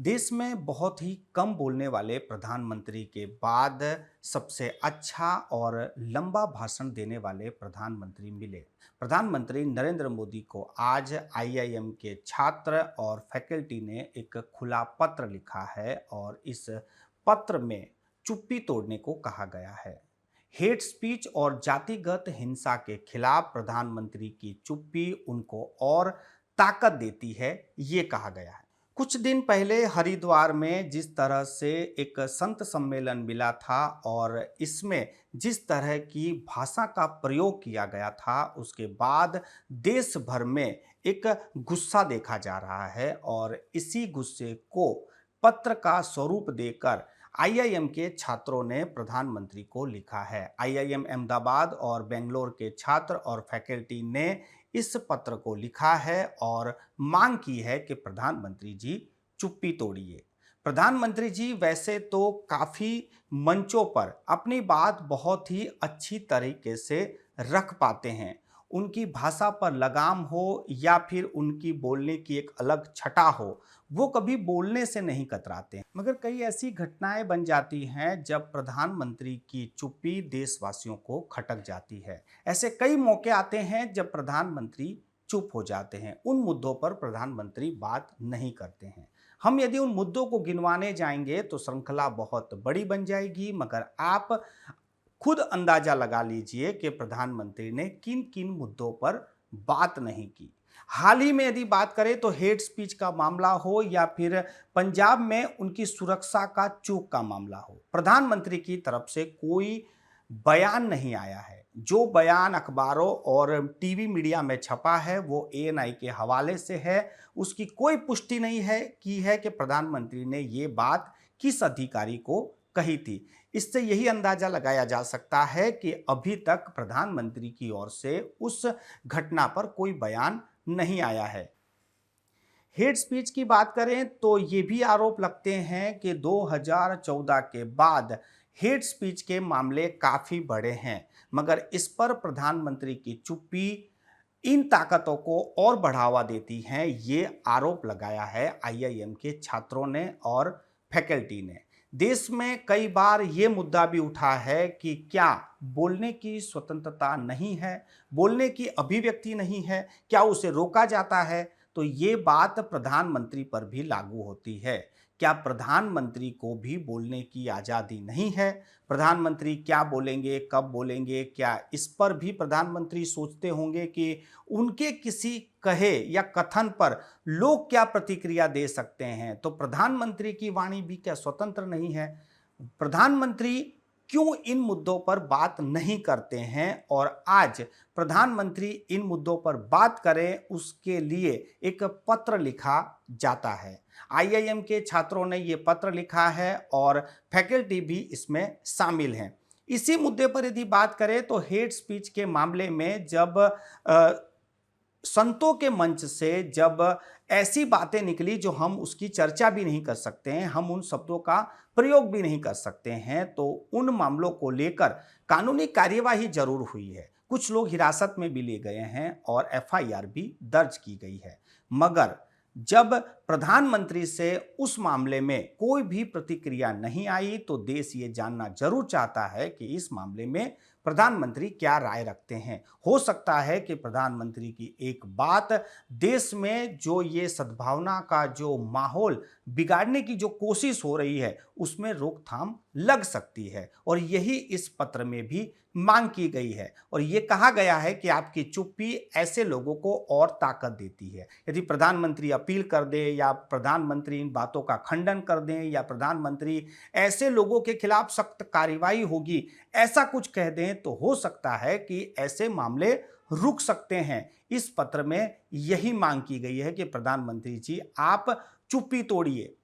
देश में बहुत ही कम बोलने वाले प्रधानमंत्री के बाद सबसे अच्छा और लंबा भाषण देने वाले प्रधानमंत्री मिले। प्रधानमंत्री नरेंद्र मोदी को आज आईआईएम के छात्र और फैकल्टी ने एक खुला पत्र लिखा है और इस पत्र में चुप्पी तोड़ने को कहा गया है। हेट स्पीच और जातिगत हिंसा के खिलाफ प्रधानमंत्री की चुप्पी उनको और ताकत देती है, ये कहा गया है। कुछ दिन पहले हरिद्वार में जिस तरह से एक संत सम्मेलन मिला था और इसमें जिस तरह की भाषा का प्रयोग किया गया था, उसके बाद देश भर में एक गुस्सा देखा जा रहा है और इसी गुस्से को पत्र का स्वरूप देकर आईआईएम के छात्रों ने प्रधानमंत्री को लिखा है। आईआईएम अहमदाबाद और बेंगलोर के छात्र और फैकल्टी ने इस पत्र को लिखा है और मांग की है कि प्रधानमंत्री जी चुप्पी तोड़िए। प्रधानमंत्री जी वैसे तो काफ़ी मंचों पर अपनी बात बहुत ही अच्छी तरीके से रख पाते हैं। उनकी भाषा पर लगाम हो या फिर उनकी बोलने की एक अलग छटा हो, वो कभी बोलने से नहीं कतराते हैं। मगर कई ऐसी घटनाएं बन जाती हैं जब प्रधानमंत्री की चुप्पी देशवासियों को खटक जाती है। ऐसे कई मौके आते हैं जब प्रधानमंत्री चुप हो जाते हैं, उन मुद्दों पर प्रधानमंत्री बात नहीं करते हैं। हम यदि उन मुद्दों को गिनवाने जाएंगे तो श्रृंखला बहुत बड़ी बन जाएगी, मगर आप खुद अंदाजा लगा लीजिए कि प्रधानमंत्री ने किन किन मुद्दों पर बात नहीं की। हाल ही में यदि बात करें तो हेट स्पीच का मामला हो या फिर पंजाब में उनकी सुरक्षा का चूक का मामला हो, प्रधानमंत्री की तरफ से कोई बयान नहीं आया है। जो बयान अखबारों और टीवी मीडिया में छपा है वो एएनआई के हवाले से है। उसकी कोई पुष्टि नहीं है कि प्रधानमंत्री ने ये बात किस अधिकारी को कही थी। इससे यही अंदाजा लगाया जा सकता है कि अभी तक प्रधानमंत्री की ओर से उस घटना पर कोई बयान नहीं आया है। हेट स्पीच की बात करें तो ये भी आरोप लगते हैं कि 2014 के बाद हेट स्पीच के मामले काफ़ी बढ़े हैं, मगर इस पर प्रधानमंत्री की चुप्पी इन ताकतों को और बढ़ावा देती है, ये आरोप लगाया है आईआईएम के छात्रों ने और फैकल्टी ने। देश में कई बार ये मुद्दा भी उठा है कि क्या बोलने की स्वतंत्रता नहीं है, बोलने की अभिव्यक्ति नहीं है, क्या उसे रोका जाता है? तो ये बात प्रधानमंत्री पर भी लागू होती है। क्या प्रधानमंत्री को भी बोलने की आज़ादी नहीं है? प्रधानमंत्री क्या बोलेंगे, कब बोलेंगे, क्या इस पर भी प्रधानमंत्री सोचते होंगे कि उनके किसी कहे या कथन पर लोग क्या प्रतिक्रिया दे सकते हैं? तो प्रधानमंत्री की वाणी भी क्या स्वतंत्र नहीं है? प्रधानमंत्री क्यों इन मुद्दों पर बात नहीं करते हैं और आज प्रधानमंत्री इन मुद्दों पर बात करें, उसके लिए एक पत्र लिखा जाता है। आईआईएम के छात्रों ने ये पत्र लिखा है और फैकल्टी भी इसमें शामिल हैं। इसी मुद्दे पर यदि बात करें तो हेट स्पीच के मामले में जब संतों के मंच से जब ऐसी बातें निकली जो हम उसकी चर्चा भी नहीं कर सकते हैं, हम उन शब्दों का प्रयोग भी नहीं कर सकते हैं, तो उन मामलों को लेकर कानूनी कार्यवाही जरूर हुई है। कुछ लोग हिरासत में भी लिए गए हैं और एफआईआर भी दर्ज की गई है। मगर जब प्रधानमंत्री से उस मामले में कोई भी प्रतिक्रिया नहीं आई तो देश ये जानना जरूर चाहता है कि इस मामले में प्रधानमंत्री क्या राय रखते हैं। हो सकता है कि प्रधानमंत्री की एक बात देश में जो ये सद्भावना का जो माहौल बिगाड़ने की जो कोशिश हो रही है उसमें रोकथाम लग सकती है, और यही इस पत्र में भी मांग की गई है। और ये कहा गया है कि आपकी चुप्पी ऐसे लोगों को और ताकत देती है। यदि प्रधानमंत्री अपील कर दे या प्रधानमंत्री इन बातों का खंडन कर दें या प्रधानमंत्री ऐसे लोगों के खिलाफ सख्त कार्रवाई होगी ऐसा कुछ कह दें तो हो सकता है कि ऐसे मामले रुक सकते हैं। इस पत्र में यही मांग की गई है कि प्रधानमंत्री जी आप चुप्पी तोड़िए।